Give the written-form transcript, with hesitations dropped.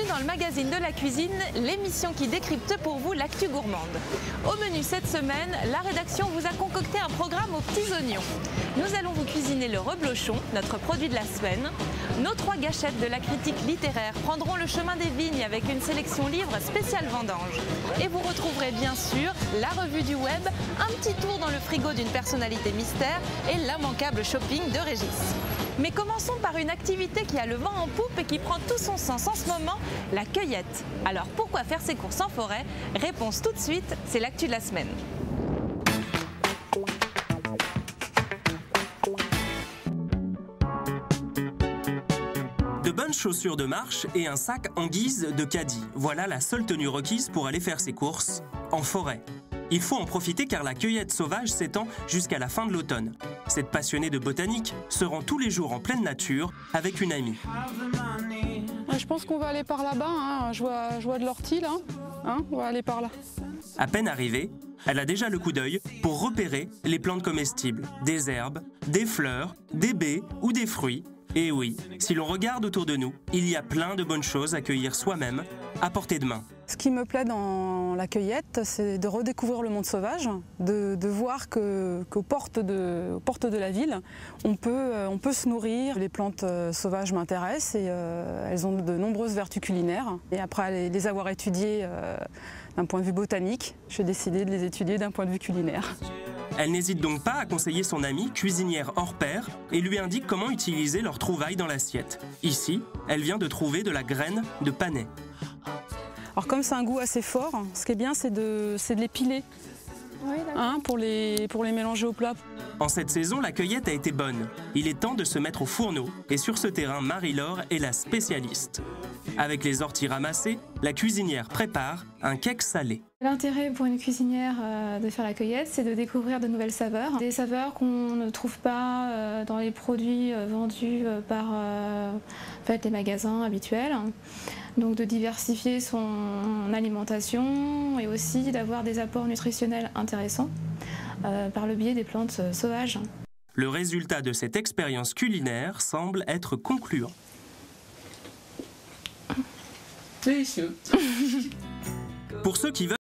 dans le magazine de la cuisine, l'émission qui décrypte pour vous l'actu gourmande. Au menu cette semaine, la rédaction vous a concocté un programme aux petits oignons. Nous allons vous cuisiner le reblochon, notre produit de la semaine. Nos 3 gâchettes de la critique littéraire prendront le chemin des vignes avec une sélection livre spéciale vendange. Et vous retrouverez bien sûr la revue du web, un petit tour dans le frigo d'une personnalité mystère et l'immanquable shopping de Régis. Mais commençons par une activité qui a le vent en poupe et qui prend tout son sens en ce moment, la cueillette. Alors pourquoi faire ses courses en forêt? Réponse tout de suite, c'est l'actu de la semaine. De bonnes chaussures de marche et un sac en guise de caddie. Voilà la seule tenue requise pour aller faire ses courses en forêt. Il faut en profiter car la cueillette sauvage s'étend jusqu'à la fin de l'automne. Cette passionnée de botanique se rend tous les jours en pleine nature avec une amie. Je pense qu'on va aller par là-bas, hein. Je vois de l'ortie là, hein. On va aller par là. À peine arrivée, elle a déjà le coup d'œil pour repérer les plantes comestibles, des herbes, des fleurs, des baies ou des fruits. Et oui, si l'on regarde autour de nous, il y a plein de bonnes choses à cueillir soi-même, à portée de main. Ce qui me plaît dans la cueillette, c'est de redécouvrir le monde sauvage, de voir qu'aux portes de la ville, on peut se nourrir. Les plantes sauvages m'intéressent et elles ont de nombreuses vertus culinaires. Et après les avoir étudiées d'un point de vue botanique, j'ai décidé de les étudier d'un point de vue culinaire. Elle n'hésite donc pas à conseiller son amie, cuisinière hors pair, et lui indique comment utiliser leurs trouvailles dans l'assiette. Ici, elle vient de trouver de la graine de panais. Alors comme c'est un goût assez fort, ce qui est bien c'est de les piler, hein, pour les mélanger au plat. En cette saison, la cueillette a été bonne. Il est temps de se mettre au fourneau, et sur ce terrain, Marie-Laure est la spécialiste. Avec les orties ramassées, la cuisinière prépare un cake salé. L'intérêt pour une cuisinière de faire la cueillette, c'est de découvrir de nouvelles saveurs. Des saveurs qu'on ne trouve pas dans les produits vendus par les magasins habituels. Donc de diversifier son alimentation et aussi d'avoir des apports nutritionnels intéressants par le biais des plantes sauvages. Le résultat de cette expérience culinaire semble être concluant. Délicieux. Pour ceux qui veulent